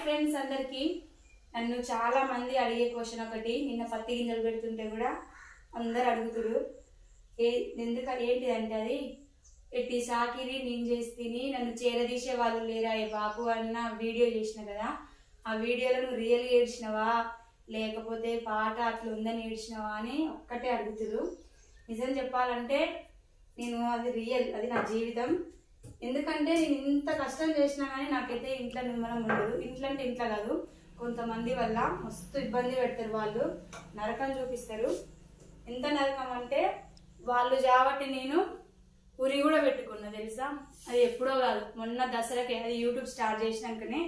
Friends అందరికి నన్ను చాలా మంది అడిగే క్వశ్చన్ ఒకటి, నిన్న పత్తి గింజలు పెడుతుంటే కూడా అందరు అడుగుతురు ఏంటిదంటే అది ఎట్టి సాకిరి నేను చేస్తేని నన్ను చేరదీసే వాళ్ళు లేరా ఏ బాపు అన్న వీడియో చేసిన కదా. ఆ వీడియోలో నువ్వు రియల్ ఏడ్చినవా లేకపోతే పాట అట్లా ఉందని ఏడ్చినవా అని ఒక్కటే అడుగుతురు. నిజం చెప్పాలంటే నేను అది రియల్, అది నా జీవితం. ఎందుకంటే నేను ఇంత కష్టం చేసినా కానీ నాకైతే ఇంట్లో నిమ్మలం ఉండదు. ఇంట్లో అంటే ఇంట్లో కాదు, కొంతమంది వల్ల మస్తు ఇబ్బంది పెడతారు. వాళ్ళు నరకం చూపిస్తారు. ఎంత నరకం అంటే వాళ్ళు కాబట్టి నేను ఉరి కూడా పెట్టుకున్నా తెలుసా. అది ఎప్పుడో కాదు, మొన్న దసరాకి అది యూట్యూబ్ స్టార్ట్ చేసినాకనే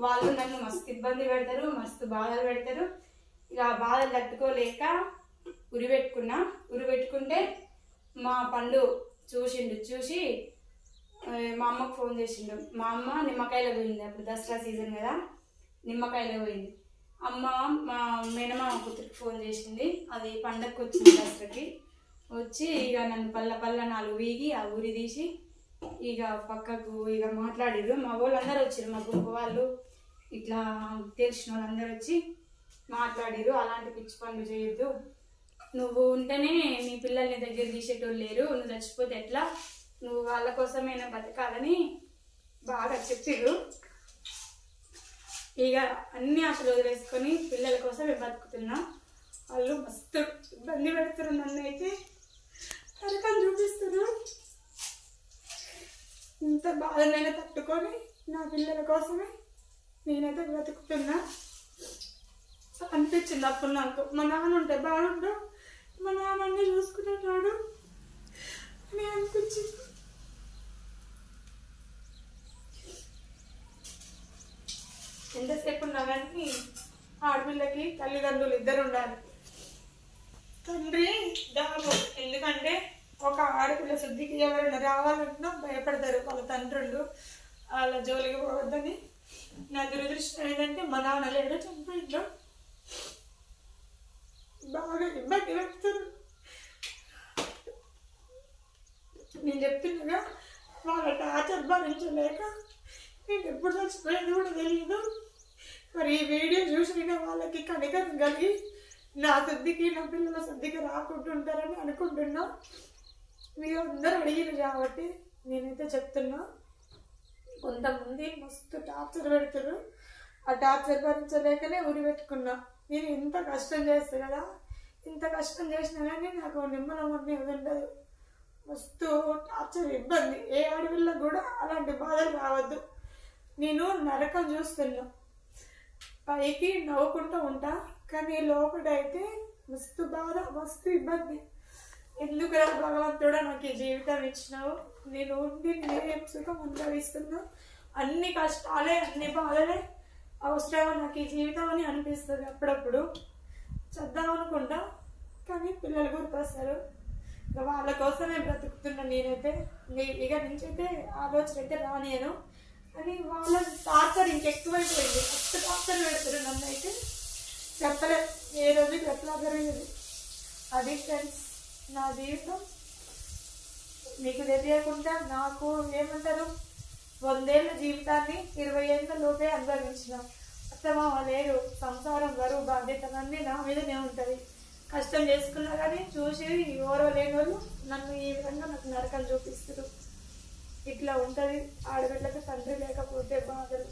వాళ్ళు నన్ను మస్తు ఇబ్బంది పెడతారు, మస్తు బాధలు పెడతారు. ఇక ఆ బాధలు తట్టుకోలేక ఉరి పెట్టుకున్నా. ఉరి పెట్టుకుంటే మా పండు చూసి మా అమ్మకు ఫోన్ చేసిండు. మా అమ్మ నిమ్మకాయలో పోయింది, అప్పుడు దసరా సీజన్ కదా, నిమ్మకాయలో పోయింది. అమ్మ మా మేనమామ కూతురికి ఫోన్ చేసింది. అది పండగకి వచ్చింది దసరాకి. వచ్చి ఇక నన్ను పల్ల 4 వీగి ఆ ఊరి తీసి ఇక పక్కకు ఇక మాట్లాడిర్రు. మా వాళ్ళందరూ వచ్చారు, మా గుంపు వాళ్ళు ఇట్లా తెలిసిన వాళ్ళందరూ వచ్చి మాట్లాడిర్రు. అలాంటి పిచ్చి పనులు చేయొద్దు, నువ్వు ఉంటేనే నీ పిల్లల్ని దగ్గర తీసేటోళ్ళు లేరు, నువ్వు చచ్చిపోతే ఎట్లా, నువ్వు వాళ్ళ కోసమైనా బతకాలని బాగా చెప్పిర్రు. ఇక అన్ని ఆశలు వదిలేసుకొని పిల్లల కోసమే బతుకుతున్నా. వాళ్ళు మస్తు ఇబ్బంది పెడుతున్నారు, నన్ను అయితే నరకం చూపిస్తున్నారు. ఇంత బాధనైనా తట్టుకొని నా పిల్లల కోసమే నేనైతే బ్రతుకుతున్నా అనిపించింది. అప్పుడు నాకు మా నాన్న ఉంటే బాగుండు, మా నాన్నని చూసుకునేవాడు అని అనిపించింది. ఎంతసేపు ఉన్నా కానీ ఆడపిల్లకి తల్లిదండ్రులు ఇద్దరు ఉండాలి. తండ్రి దాము, ఎందుకంటే ఒక ఆడపిల్ల శుద్ధికి ఎవరైనా రావాలన్నా భయపడతారు వాళ్ళ తండ్రులు, వాళ్ళ జోలికి పోవద్దని. నా దురదృష్టం ఏంటంటే మా నాన్న లేడు, చనిపోయిండు. బాగా ఇబ్బంది పెడతారు. నేను చెప్తున్నాగా వాళ్ళ టార్చర్ భరించలేక నేను ఎప్పుడు చచ్చిపోయేది కూడా తెలియదు. మరి ఈ వీడియో చూసిన వాళ్ళకి కనికరం కలిగి నా శుద్ధికి నా పిల్లల శుద్ధికి రాకుంటుంటారని అనుకుంటున్నా. మీరు అందరూ అడిగిరు కాబట్టి నేనైతే చెప్తున్నా. కొంతమంది మస్తు టార్చర్ పెడతారు, ఆ టార్చర్ భరించలేకనే ఉరి పెట్టుకున్నా. నేను ఇంత కష్టం చేస్తా కదా, ఇంత కష్టం చేసినా కానీ నాకు నిమ్మలం అనేది ఉండదు. మస్తు టార్చర్ ఇబ్బంది. ఏ ఆడపిల్లకు కూడా అలాంటి బాధలు రావద్దు. నేను నరకం చూస్తున్నా, పైకి నవ్వుకుంటూ ఉంటా కానీ లోపల అయితే మస్తు బాధ, మస్తు ఇబ్బంది. ఎందుకురా భగవంతుడా నాకు ఈ జీవితం ఇచ్చినావు, నేను ఉండి నేనేం సుఖం అనుభవిస్తున్నా, అన్ని కష్టాలే అన్ని బాధలే అవసరమా నాకు ఈ జీవితం అని అనిపిస్తుంది. అప్పుడప్పుడు చద్దామనుకుంటా కానీ పిల్లలు గుర్తొస్తారు. వాళ్ళ కోసమే బ్రతుకుతున్నా నేనైతే. ఇక నుంచి అయితే ఆలోచన అయితే రానియను. కానీ వాళ్ళ టార్చర్ ఇంకెక్కువైపోయింది, ఫస్ట్ టార్చర్ పెడతారు నన్ను అయితే చెప్పలేదు ఏ రోజుకి ఎట్లా జరిగేది. అది ఫ్రెండ్స్ నా జీవితం. మీకు తెలియకుండా నాకు ఏమంటారు 100 ఏళ్ళ జీవితాన్ని 20 ఏళ్ళ లోపే అనుభవించిన. అత్తమా లేరు, సంసారం బరువు బాధ్యతలన్నీ నా మీదనే ఉంటుంది. కష్టం చేసుకున్నా కానీ చూసి ఎవరో లేని వాళ్ళు నన్ను ఈ విధంగా నాకు నరకం చూపిస్తారు. ఇట్లా ఉంటుంది ఆడబిడ్డలకు తండ్రి లేకపోతే బాధలు.